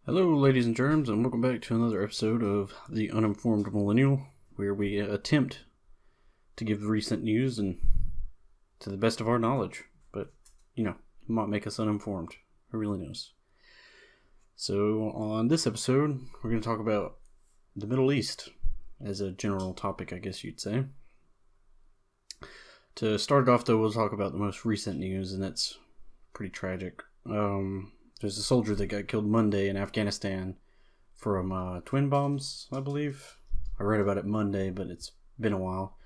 Hello, ladies and germs, and welcome back to another episode of the Uninformed Millennial, where we attempt to give recent news and to the best of our knowledge. But, it might make us uninformed. Who really knows? So, on this episode, we're going to talk about the Middle East as a general topic, I guess you'd say. To start it off, though, we'll talk about the most recent news, and it's pretty tragic. There's a soldier that got killed Monday in Afghanistan from twin bombs, I believe. I read about it Monday, but it's been a while.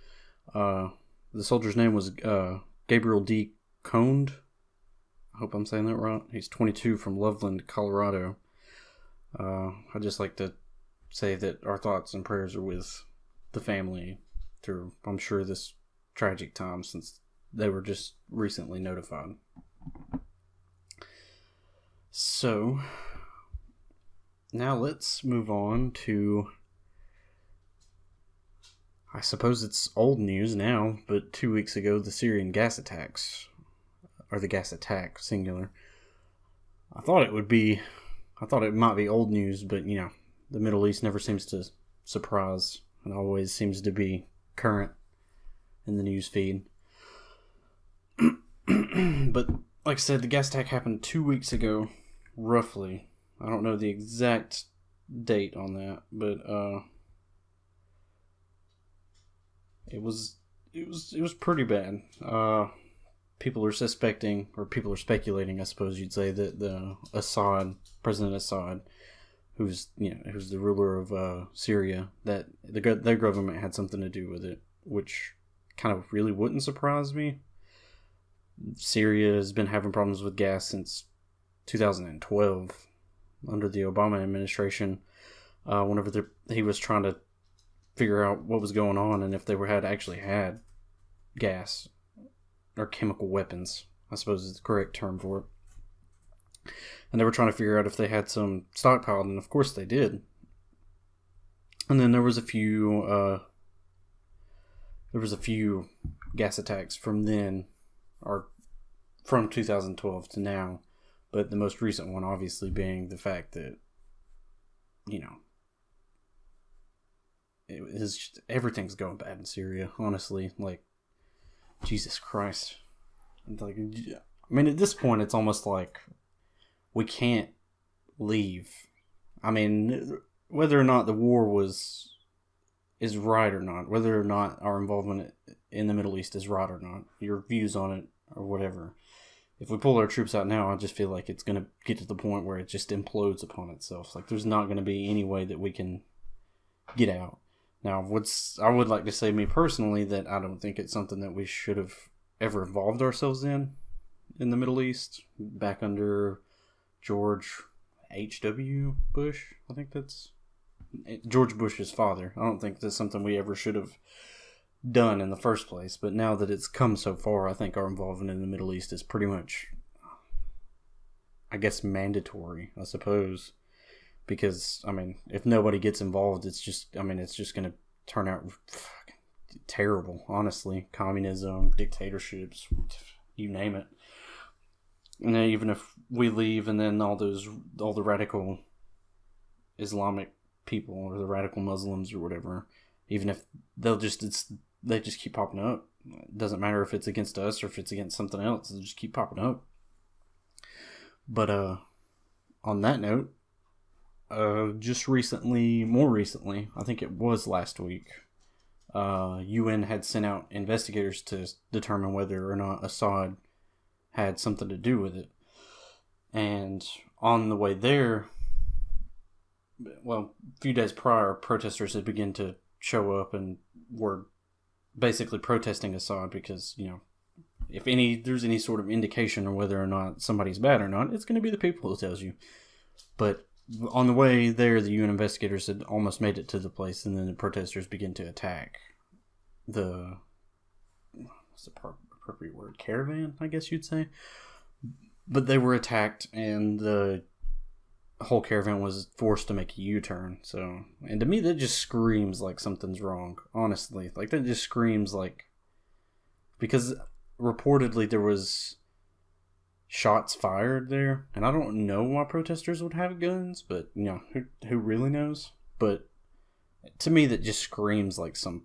The soldier's name was Gabriel D. Conde. I hope I'm saying that right. He's 22 from Loveland, Colorado. I'd just like to say that our thoughts and prayers are with the family through, I'm sure, this tragic time, since they were just recently notified. So, now let's move on to, I suppose it's old news now, but 2 weeks ago, the Syrian gas attacks, or the gas attack, singular. I thought it might be old news, but, the Middle East never seems to surprise, and always seems to be current in the news feed. But, like I said, the gas attack happened 2 weeks ago. Roughly. I don't know the exact date on that, but it was pretty bad. People are suspecting, or people are speculating, I suppose you'd say, that President Assad, who's the ruler of Syria, that their government had something to do with it, which kind of really wouldn't surprise me. Syria has been having problems with gas since 2012 under the Obama administration, whenever he was trying to figure out what was going on and if they actually had gas or chemical weapons, I suppose is the correct term for it. And they were trying to figure out if they had some stockpiled, and of course they did. And then there was a few gas attacks from then, or from 2012 to now. But the most recent one, obviously, being the fact that, everything's going bad in Syria, honestly. Like, Jesus Christ. Like, at this point, it's almost like we can't leave. Whether or not the war is right or not, whether or not our involvement in the Middle East is right or not, your views on it or whatever. If we pull our troops out now, I just feel like it's going to get to the point where it just implodes upon itself. Like, there's not going to be any way that we can get out. Now, I would like to say, me personally, that I don't think it's something that we should have ever involved ourselves in the Middle East, back under George H.W. Bush. I think that's George Bush's father. I don't think that's something we ever should have done in the first place, but now that it's come so far, I think our involvement in the Middle East is pretty much, I guess, mandatory, I suppose, because, if nobody gets involved, it's just going to turn out terrible, honestly. Communism, dictatorships, you name it. And then even if we leave, and then all the radical Islamic people, or the radical Muslims or whatever, even if they just keep popping up. It doesn't matter if it's against us or if it's against something else. They'll just keep popping up. But on that note, more recently, I think it was last week, UN had sent out investigators to determine whether or not Assad had something to do with it. And on the way there, a few days prior, protesters had begun to show up and were basically protesting Assad because, if there's any sort of indication of whether or not somebody's bad or not, it's going to be the people who tells you. But on the way there, the UN investigators had almost made it to the place, and then the protesters began to attack what's the appropriate word? Caravan, I guess you'd say. But they were attacked, and the whole caravan was forced to make a U-turn. So, and to me, that just screams like something's wrong. Honestly, like that just screams like, because reportedly there was shots fired there, and I don't know why protesters would have guns, but who really knows? But to me, that just screams like some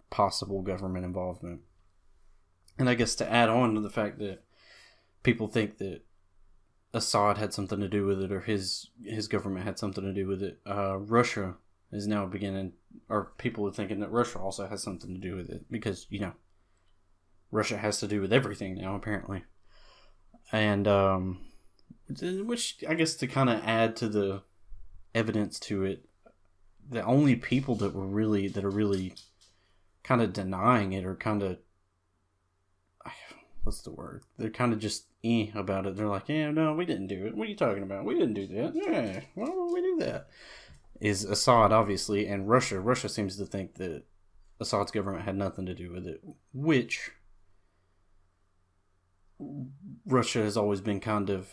possible government involvement. And I guess to add on to the fact that people think that Assad had something to do with it, or his government had something to do with it, Russia is now beginning, or people are thinking that Russia also has something to do with it, because Russia has to do with everything now, apparently. And which I guess to kind of add to the evidence to it, the only people that are really kind of denying it, or kind of, what's the word? They're kind of just about it. They're like, yeah, no, we didn't do it. What are you talking about? We didn't do that. Yeah, why would we do that? Is Assad, obviously, and Russia. Russia seems to think that Assad's government had nothing to do with it, which Russia has always been kind of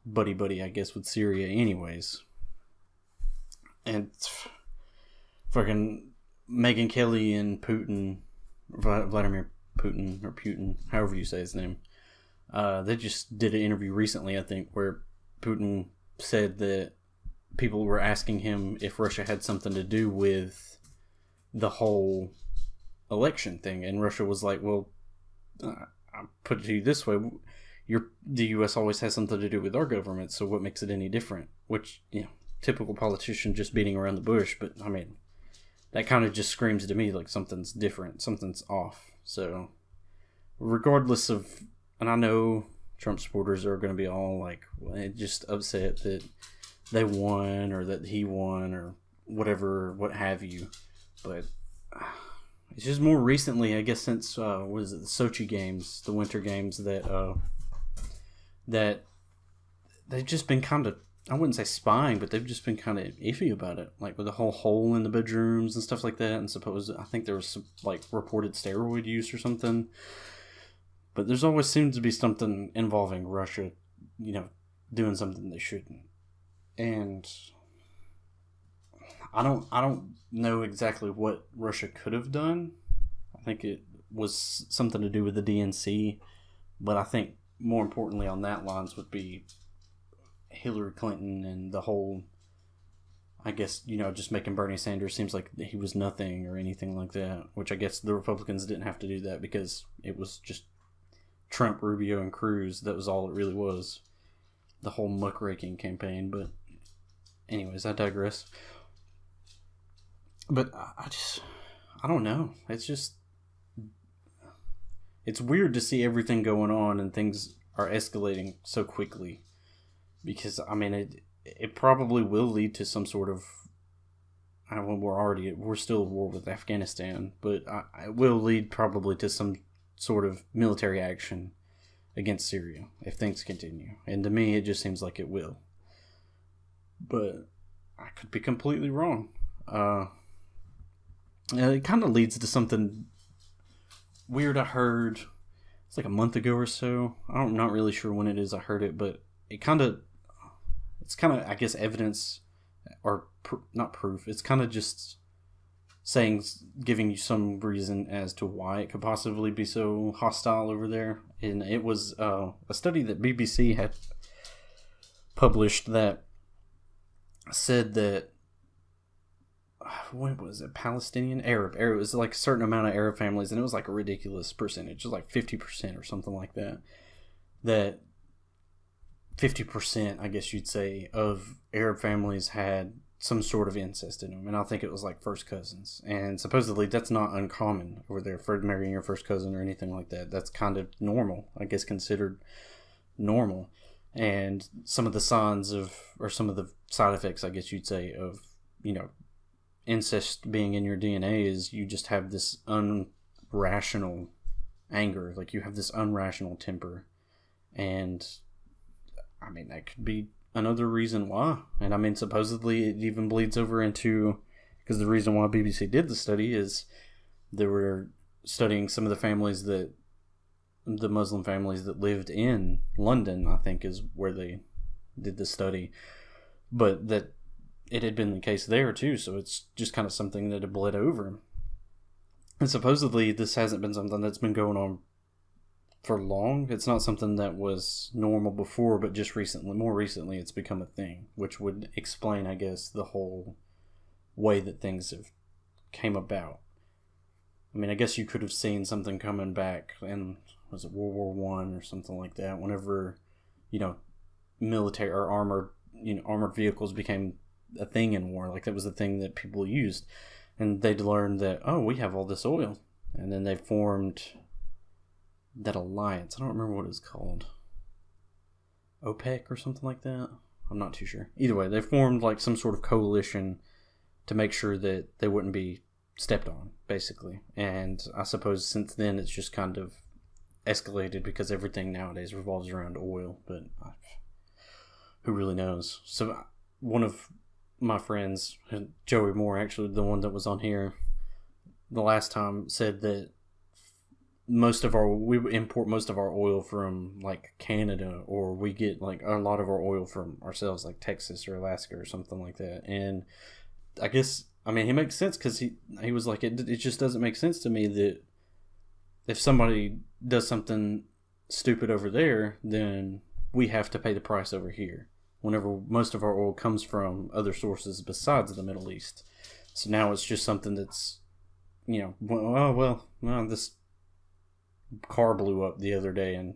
buddy-buddy, I guess, with Syria anyways. And fucking Megyn Kelly and Putin, Vladimir Putin, or Putin, however you say his name, they just did an interview recently, I think, where Putin said that people were asking him if Russia had something to do with the whole election thing, and Russia was like, well, I'll put it to you this way, the U.S. always has something to do with our government, so what makes it any different? Which, typical politician just beating around the bush, but I mean, that kind of just screams to me like something's different, something's off. So, regardless of, and I know Trump supporters are going to be all like, just upset that they won, or that he won, or whatever, what have you, but it's just more recently, I guess, since the Sochi games, the Winter Games, that they've just been kind of, I wouldn't say spying, but they've just been kind of iffy about it, like with the whole hole in the bedrooms and stuff like that. And I think there was some like reported steroid use or something. But there's always seemed to be something involving Russia, doing something they shouldn't. And I don't know exactly what Russia could have done. I think it was something to do with the DNC, but I think more importantly on that lines would be Hillary Clinton and the whole, I guess, just making Bernie Sanders seems like he was nothing or anything like that, which I guess the Republicans didn't have to do that because it was just Trump, Rubio, and Cruz. That was all it really was. The whole muckraking campaign. But anyways, I digress. But I don't know. It's weird to see everything going on and things are escalating so quickly. Because, I mean, it probably will lead to some sort of, we're still at war with Afghanistan, but it will lead probably to some sort of military action against Syria if things continue. And to me, it just seems like it will. But I could be completely wrong. It kind of leads to something weird I heard. It's like a month ago or so. I'm not really sure when it is I heard it, but it's kind of, I guess, evidence, or not proof. It's kind of just giving you some reason as to why it could possibly be so hostile over there. And it was a study that BBC had published that said that, what was it, Palestinian? Arab. It was like a certain amount of Arab families, and it was like a ridiculous percentage. It was like 50% or something like that. That 50%, I guess you'd say, of Arab families had some sort of incest in them. And I think it was like first cousins. And supposedly that's not uncommon over there for marrying your first cousin or anything like that. That's kind of normal, I guess, considered normal. And some of the signs of, or some of the side effects, I guess you'd say, of, incest being in your DNA is you just have this unrational anger. Like you have this unrational temper. And I mean, that could be another reason why. And I mean, supposedly it even bleeds over into, because the reason why BBC did the study is they were studying some of the Muslim families that lived in London, I think is where they did the study. but that it had been the case there too. So it's just kind of something that had bled over. And supposedly this hasn't been something that's been going on for long. It's not something that was normal before, but just more recently, it's become a thing, which would explain, I guess, the whole way that things have came about. I mean, I guess you could have seen something coming back in, was it World War One or something like that? Whenever, military or armored vehicles became a thing in war, like that was the thing that people used, and they'd learned that, oh, we have all this oil, and then they formed that alliance. I don't remember what it was called, OPEC or something like that. I'm not too sure. Either way, they formed like some sort of coalition to make sure that they wouldn't be stepped on, basically. And I suppose since then it's just kind of escalated because everything nowadays revolves around oil, but who really knows? So one of my friends, Joey Moore, actually the one that was on here the last time, said that we import most of our oil from like Canada, or we get like a lot of our oil from ourselves, like Texas or Alaska or something like that. And I guess, I mean, he makes sense, because he was like, it just doesn't make sense to me that if somebody does something stupid over there, then we have to pay the price over here, whenever most of our oil comes from other sources besides the Middle East. So now it's just something that's, this car blew up the other day in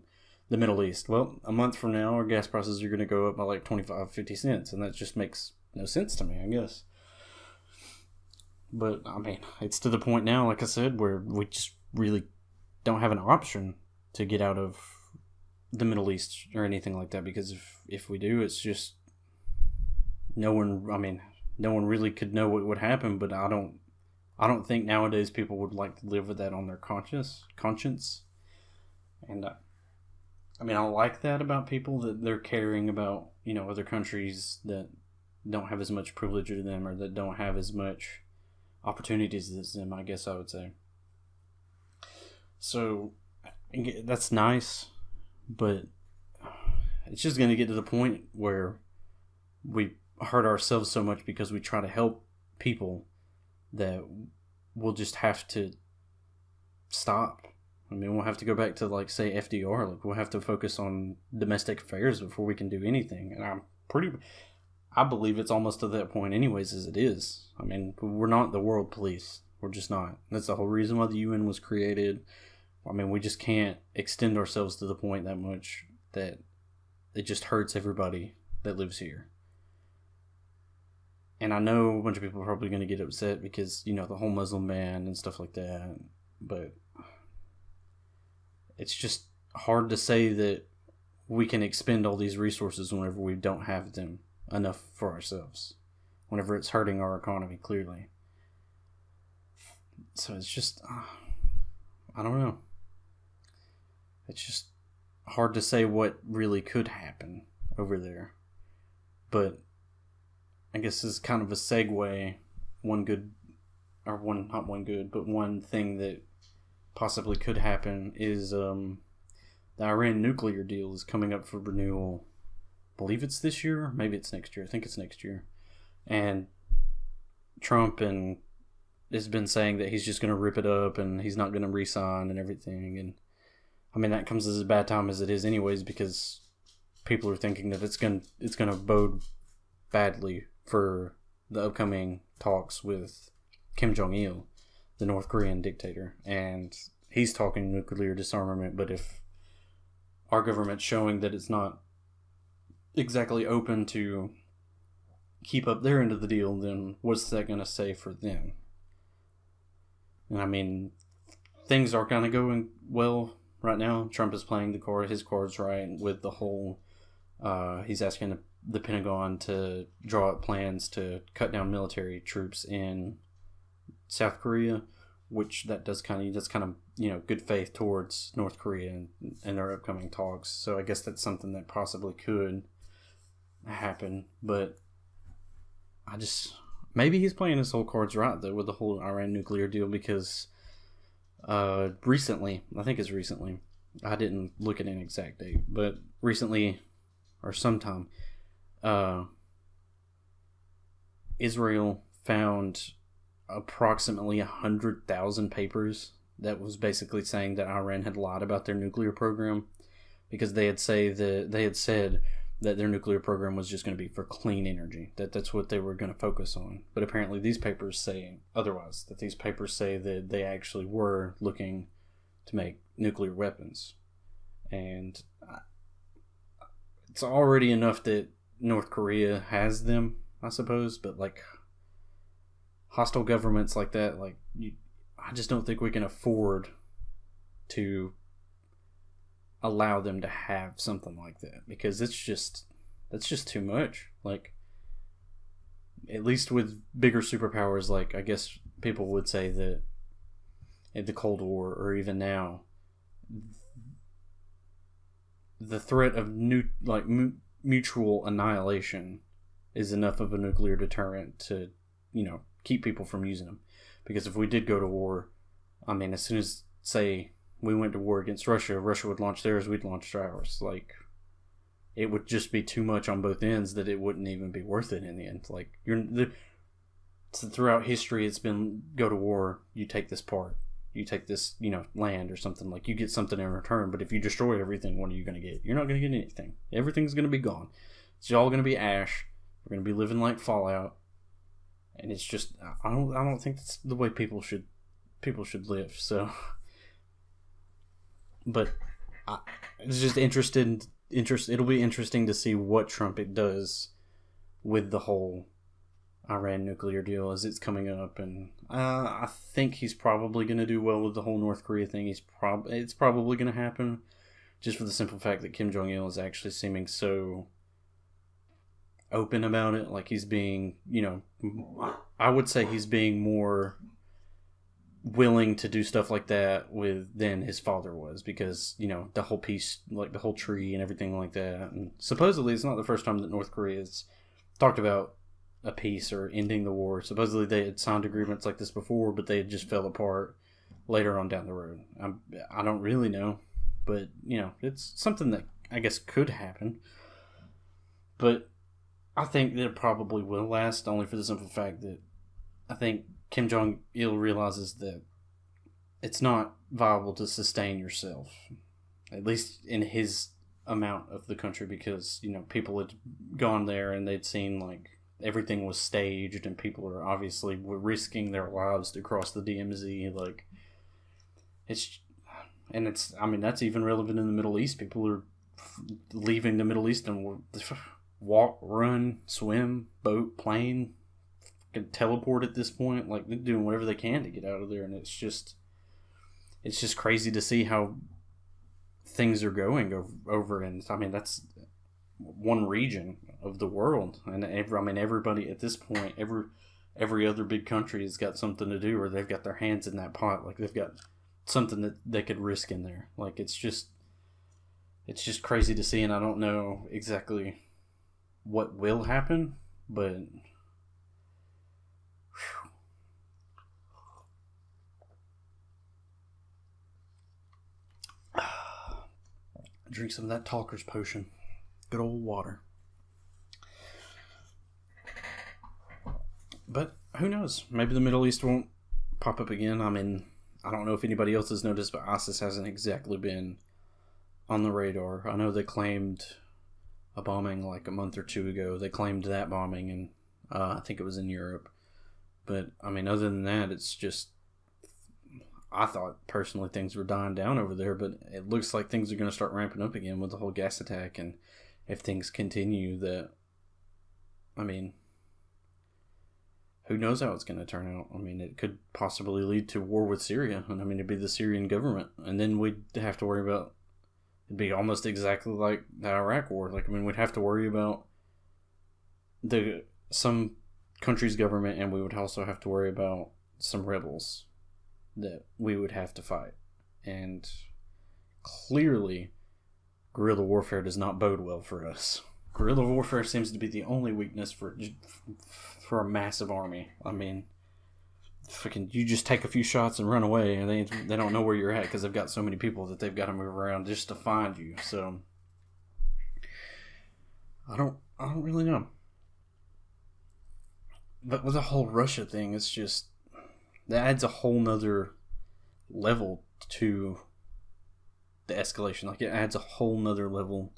the Middle East. Well, a month from now, our gas prices are going to go up by like 25-50 cents, and that just makes no sense to me, I guess. But, I mean, it's to the point now, like I said, where we just really don't have an option to get out of the Middle East or anything like that, because if we do, it's just no one really could know what would happen. But I don't think nowadays people would like to live with that on their conscience. And I like that about people, that they're caring about, other countries that don't have as much privilege to them, or that don't have as much opportunities as them, I guess I would say. So that's nice, but it's just going to get to the point where we hurt ourselves so much because we try to help people that we'll just have to stop. I mean, we'll have to go back to, like, say, FDR. Like, we'll have to focus on domestic affairs before we can do anything. And I believe it's almost to that point anyways as it is. I mean, we're not the world police. We're just not. That's the whole reason why the UN was created. I mean, we just can't extend ourselves to the point that much that it just hurts everybody that lives here. And I know a bunch of people are probably going to get upset because, the whole Muslim ban and stuff like that. But it's just hard to say that we can expend all these resources whenever we don't have them enough for ourselves, whenever it's hurting our economy, clearly. So it's just, I don't know. It's just hard to say what really could happen over there. But I guess this is kind of a segue. One thing that possibly could happen is the Iran nuclear deal is coming up for renewal. I believe it's this year, maybe it's next year. I think it's next year. And Trump has been saying that he's just going to rip it up and he's not going to re-sign and everything. And I mean, that comes as a bad time as it is anyways, because people are thinking that it's going to bode badly for the upcoming talks with Kim Jong-il, the North Korean dictator. And he's talking nuclear disarmament, but if our government's showing that it's not exactly open to keep up their end of the deal, then what's that going to say for them? And I mean, things are kind of going well right now. Trump is playing his cards right with the whole, he's asking the Pentagon to draw up plans to cut down military troops in South Korea, which that's kind of good faith towards North Korea and their upcoming talks. So I guess that's something that possibly could happen. But maybe he's playing his whole cards right though with the whole Iran nuclear deal, because recently, I didn't look at an exact date, but recently or sometime, Israel found approximately 100,000 papers that was basically saying that Iran had lied about their nuclear program, because they had said that their nuclear program was just going to be for clean energy, that's what they were going to focus on. But apparently these papers say otherwise, that these papers say that they actually were looking to make nuclear weapons. And it's already enough that North Korea has them, I suppose, but like hostile governments like that, I just don't think we can afford to allow them to have something like that, because that's just too much. Like, at least with bigger superpowers, like I guess people would say that in the Cold War or even now, the threat of mutual annihilation is enough of a nuclear deterrent to, keep people from using them. Because if we did go to war, I mean, as soon as, say, we went to war against Russia, Russia would launch theirs, we'd launch ours. Like, it would just be too much on both ends that it wouldn't even be worth it in the end. Like, throughout history, it's been go to war, you take this part, you take this, land or something. Like, you get something in return. But if you destroy everything, what are you going to get? You're not going to get anything. Everything's going to be gone. It's all going to be ash. We're going to be living like Fallout. And it's just, I don't think that's the way people should live. So, but it's just it'll be interesting to see what Trump does with the whole Iran nuclear deal as it's coming up. And I think he's probably going to do well with the whole North Korea thing. It's probably going to happen, just for the simple fact that Kim Jong-il is actually seeming so open about it. Like, he's being, I would say he's being more willing to do stuff like that than his father was, because, the whole piece, like the whole tree and everything like that. And supposedly it's not the first time that North Korea has talked about a peace or ending the war. Supposedly they had signed agreements like this before, but they had just fell apart later on down the road. I don't really know, but it's something that I guess could happen. But I think that it probably will last, only for the simple fact that I think Kim Jong-il realizes that it's not viable to sustain yourself, at least in his amount of the country, because, people had gone there and they'd seen, like, everything was staged and people are obviously risking their lives to cross the DMZ. Like, I mean, that's even relevant in the Middle East. People are leaving the Middle East and walk, run, swim, boat, plane, can teleport at this point. Like, they're doing whatever they can to get out of there, and it's just crazy to see how things are going over. And I mean, that's one region of the world, and everybody at this point, every other big country has got something to do, or they've got their hands in that pot. Like, they've got something that they could risk in there. Like, it's just crazy to see, and I don't know exactly what will happen, but drink some of that talker's potion. Good old water. But who knows? Maybe the Middle East won't pop up again. I mean, I don't know if anybody else has noticed, but ISIS hasn't exactly been on the radar. I know they claimed a bombing like a month or two ago. They claimed that bombing, and I think it was in Europe. But, I mean, other than that, it's just, I thought personally things were dying down over there, but it looks like things are going to start ramping up again with the whole gas attack. And if things continue, that, I mean, who knows how it's going to turn out. I mean, it could possibly lead to war with Syria, and I mean, it'd be the Syrian government, and then we'd have to worry about, it'd be almost exactly like the Iraq war. Like, I mean, we'd have to worry about some country's government, and we would also have to worry about some rebels that we would have to fight. And clearly, guerrilla warfare does not bode well for us. Guerrilla warfare seems to be the only weakness for a massive army. I mean, you just take a few shots and run away, and they don't know where you're at because they've got so many people that they've got to move around just to find you. So I don't really know. But with the whole Russia thing, it's just that adds a whole nother level to the escalation. Like, it adds a whole nother level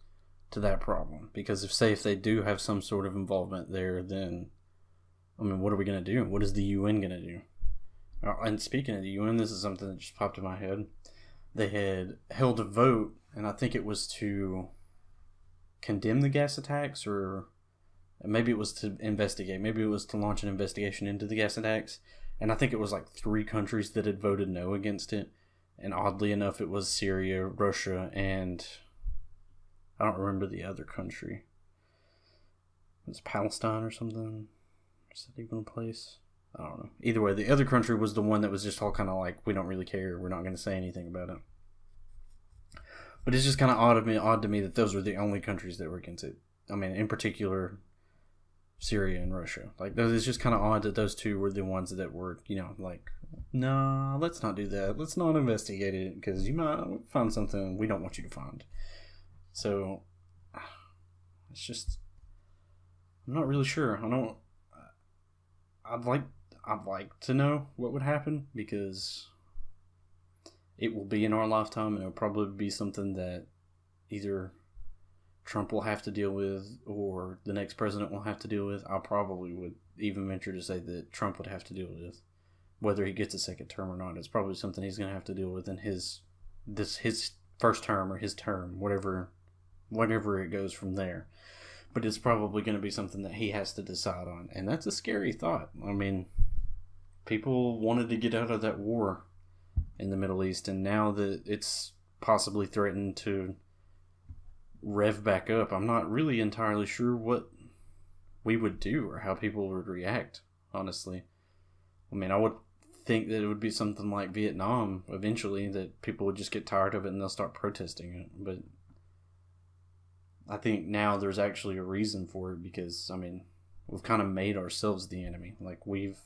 to that problem, because if they do have some sort of involvement there, then I mean, what are we going to do? What is the UN going to do? And speaking of the UN, this is something that just popped in my head. They had held a vote, and I think it was to condemn the gas attacks, or maybe it was to investigate. Maybe it was to launch an investigation into the gas attacks. And I think it was like 3 countries that had voted no against it. And oddly enough, it was Syria, Russia, and I don't remember the other country. It was Palestine or something. Is that even a place? I don't know. Either way, the other country was the one that was just all kind of like, we don't really care. We're not going to say anything about it. But it's just kind of odd to me that those were the only countries that were against it. I mean, in particular, Syria and Russia. Like, it's just kind of odd that those two were the ones that were, like, no, let's not do that. Let's not investigate it, because you might find something we don't want you to find. So, it's just, I'm not really sure. I'd like to know what would happen, because it will be in our lifetime, and it'll probably be something that either Trump will have to deal with, or the next president will have to deal with. I probably would even venture to say that Trump would have to deal with, whether he gets a second term or not. It's probably something he's going to have to deal with in his first term, or his term, whatever it goes from there. But it's probably going to be something that he has to decide on, and that's a scary thought. I mean, people wanted to get out of that war in the Middle East, and now that it's possibly threatened to rev back up, I'm not really entirely sure what we would do or how people would react, honestly. I mean, I would think that it would be something like Vietnam eventually, that people would just get tired of it and they'll start protesting it. But I think now there's actually a reason for it, because, I mean, we've kind of made ourselves the enemy. Like, we've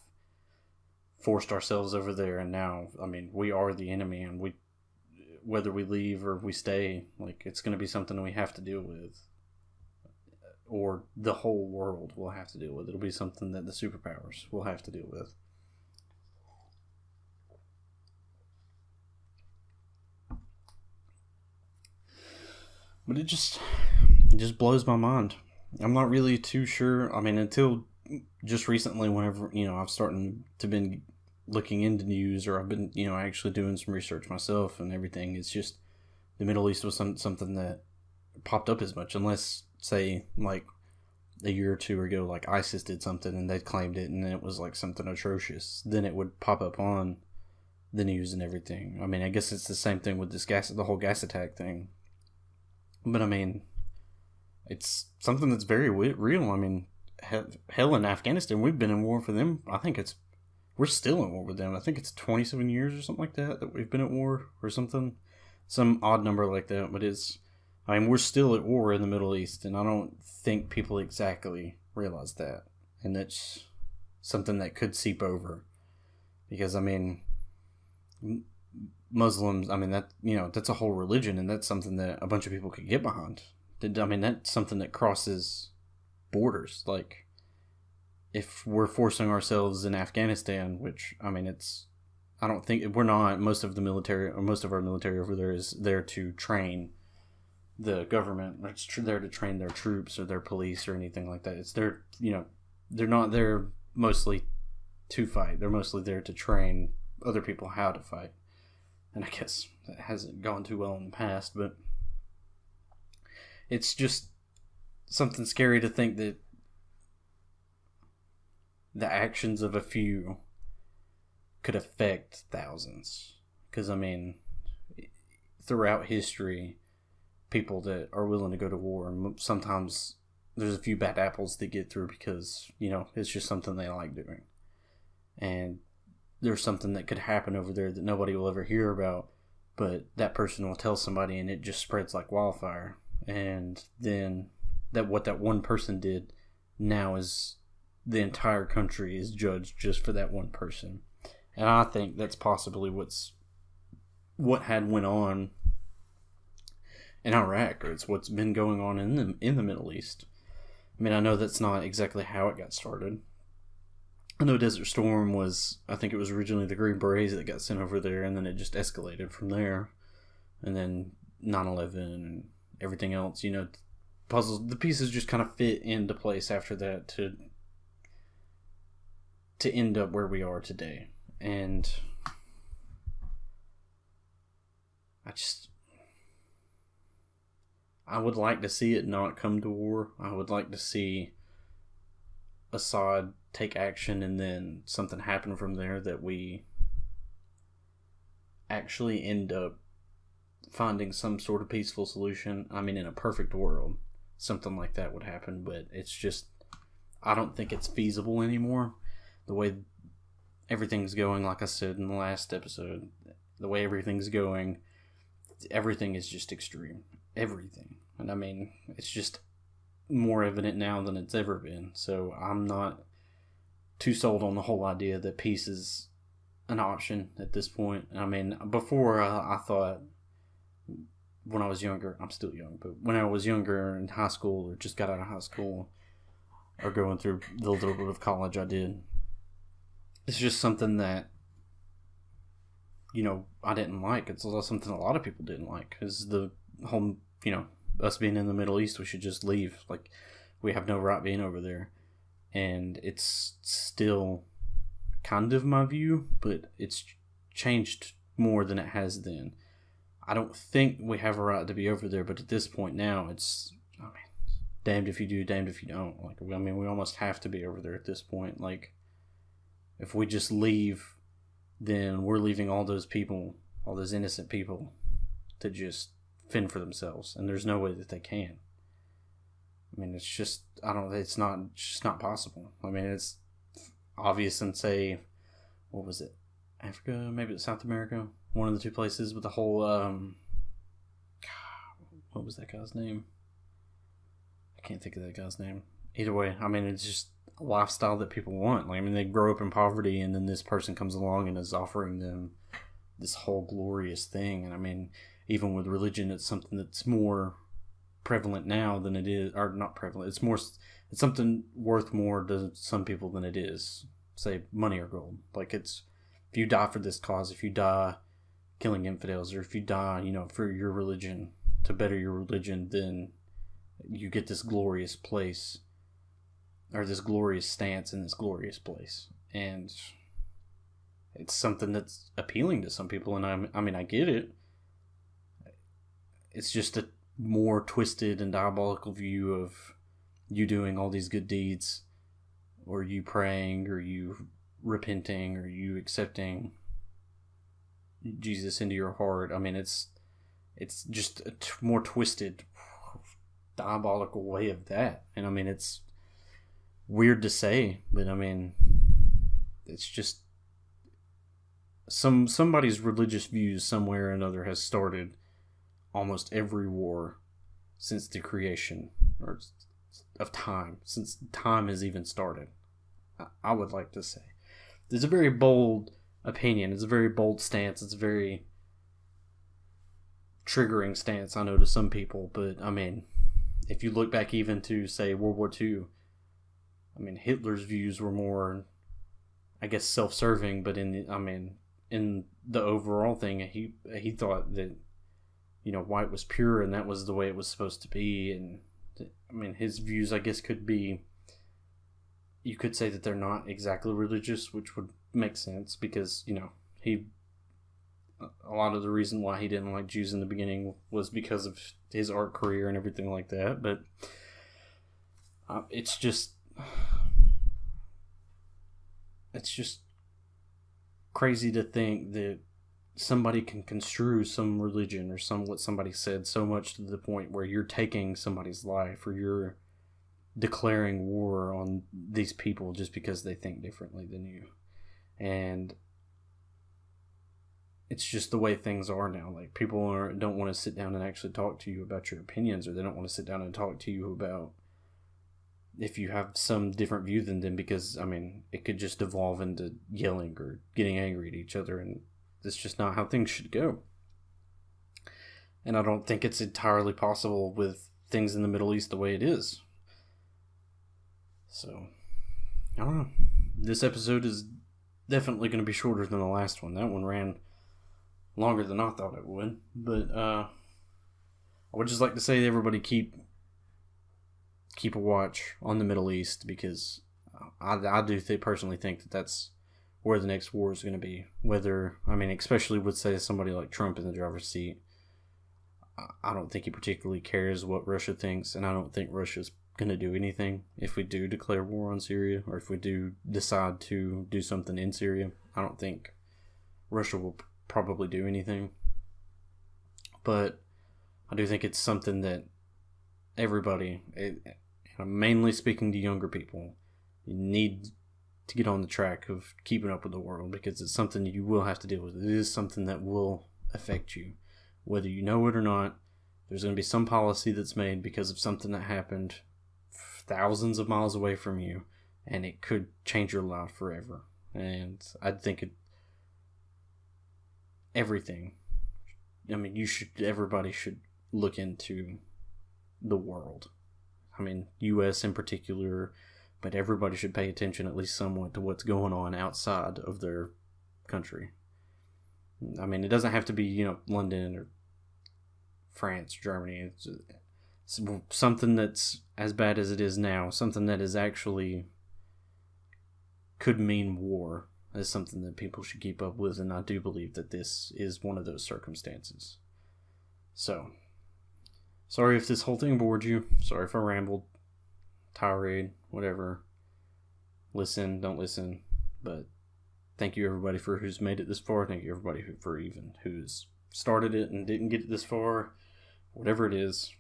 forced ourselves over there, and now, I mean, we are the enemy, and whether we leave or we stay, like, it's going to be something we have to deal with, or the whole world will have to deal with. It'll be something that the superpowers will have to deal with. But it just blows my mind. I'm not really too sure. I mean, until just recently, whenever, I've started to been looking into news, or I've been, actually doing some research myself and everything, it's just the Middle East was something that popped up as much, unless, say, like a year or two ago, like ISIS did something and they claimed it, and then it was like something atrocious, then it would pop up on the news and everything. I mean, I guess it's the same thing with the whole gas attack thing. But I mean, it's something that's very real. I mean, hell, in Afghanistan, we've been in war for them. I think we're still in war with them. I think it's 27 years or something like that we've been at war, or something. Some odd number like that. But we're still at war in the Middle East, and I don't think people exactly realize that. And that's something that could seep over. Because, I mean, Muslims, I mean, that's a whole religion, and that's something that a bunch of people could get behind. I mean, that's something that crosses borders. Like, if we're forcing ourselves in Afghanistan, which, I mean, I don't think, we're not, most of our military over there is there to train the government. It's there to train their troops or their police or anything like that. It's there, they're not there mostly to fight. They're mostly there to train other people how to fight. And I guess that hasn't gone too well in the past, but it's just something scary to think that the actions of a few could affect thousands. Because, I mean, throughout history, people that are willing to go to war, and sometimes there's a few bad apples that get through because, it's just something they like doing. And there's something that could happen over there that nobody will ever hear about, but that person will tell somebody, and it just spreads like wildfire. And then what that one person did now is the entire country is judged just for that one person. And I think that's possibly what had went on in Iraq, or it's what's been going on in the Middle East. I mean, I know that's not exactly how it got started, I know Desert Storm was, I think it was originally the Green Berets that got sent over there, and then it just escalated from there. And then 9/11 and everything else, puzzles, the pieces just kind of fit into place after that to end up where we are today. And I would like to see it not come to war. I would like to see Assad take action and then something happen from there, that we actually end up finding some sort of peaceful solution. I mean, in a perfect world, something like that would happen, but it's just, I don't think it's feasible anymore. The way everything's going, like I said in the last episode, the way everything's going, everything is just extreme. Everything. And I mean, it's just more evident now than it's ever been. So I'm not too sold on the whole idea that peace is an option at this point. I mean, before I thought, when I was younger, I'm still young, but when I was younger in high school, or just got out of high school, or going through the little bit of college I did, it's just something that, I didn't like. It's something a lot of people didn't like, is the whole, us being in the Middle East, we should just leave. Like, we have no right being over there. And it's still kind of my view, but it's changed more than it has then. I don't think we have a right to be over there, but at this point now, it's, damned if you do, damned if you don't. Like, we almost have to be over there at this point. Like, if we just leave, then we're leaving all those people, all those innocent people, to just fend for themselves, and there's no way that they can. I mean, it's just, it's just not possible. I mean, it's obvious in, say, what was it, Africa, maybe it's South America, one of the two places with the whole, what was that guy's name? I can't think of that guy's name. Either way, I mean, it's just a lifestyle that people want. Like, I mean, they grow up in poverty, and then this person comes along and is offering them this whole glorious thing. And I mean, even with religion, it's something that's more prevalent now than it is, or not prevalent. It's something worth more to some people than it is, say, money or gold. Like, it's, if you die for this cause, if you die killing infidels, or if you die, for your religion, to better your religion, then you get this glorious place, or this glorious stance in this glorious place. And it's something that's appealing to some people, and I get it. It's just a more twisted and diabolical view of you doing all these good deeds, or you praying, or you repenting, or you accepting Jesus into your heart. I mean, it's just a more twisted, diabolical way of that. And I mean, it's weird to say, but I mean, it's just somebody's religious views somewhere or another has started almost every war since the creation of time, since time has even started. I would like to say it's a very bold opinion, it's a very bold stance, it's a very triggering stance, I know, to some people, but I mean, if you look back even to, say, World War II, I mean, Hitler's views were more, I guess, self-serving, but in the overall thing, he thought that, white was pure, and that was the way it was supposed to be. And I mean, his views, I guess, could be, you could say that they're not exactly religious, which would make sense, because, a lot of the reason why he didn't like Jews in the beginning was because of his art career and everything like that. But it's just crazy to think that somebody can construe some religion or what somebody said so much to the point where you're taking somebody's life, or you're declaring war on these people just because they think differently than you. And it's just the way things are now. Like, people don't want to sit down and actually talk to you about your opinions, or they don't want to sit down and talk to you about if you have some different view than them, because, I mean, it could just evolve into yelling or getting angry at each other, and that's just not how things should go. And I don't think it's entirely possible with things in the Middle East the way it is. So, I don't know. this episode is definitely going to be shorter than the last one. That one ran longer than I thought it would. But I would just like to say to everybody, keep a watch on the Middle East, because I do personally think that that's where the next war is going to be. Especially with, say, somebody like Trump in the driver's seat. I don't think he particularly cares what Russia thinks, and I don't think Russia's going to do anything if we do declare war on Syria, or if we do decide to do something in Syria. I don't think Russia will probably do anything. But I do think it's something that everybody, mainly speaking to younger people, you need to get on the track of keeping up with the world, because it's something you will have to deal with. It is something that will affect you. Whether you know it or not, there's going to be some policy that's made because of something that happened thousands of miles away from you, and it could change your life forever. And I think everything. Everybody should look into the world. U.S. in particular, but everybody should pay attention at least somewhat to what's going on outside of their country. It doesn't have to be, London or France, Germany. It's something that's as bad as it is now, something that is actually could mean war, is something that people should keep up with, and I do believe that this is one of those circumstances. So, sorry if this whole thing bored you. Sorry if I rambled, tirade, whatever. Listen, don't listen. But thank you everybody for who's made it this far. Thank you everybody who's started it and didn't get it this far. Whatever it is.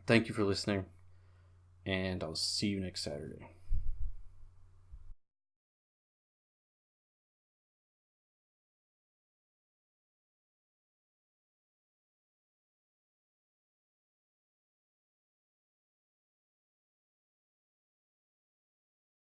Thank you for listening. And I'll see you next Saturday.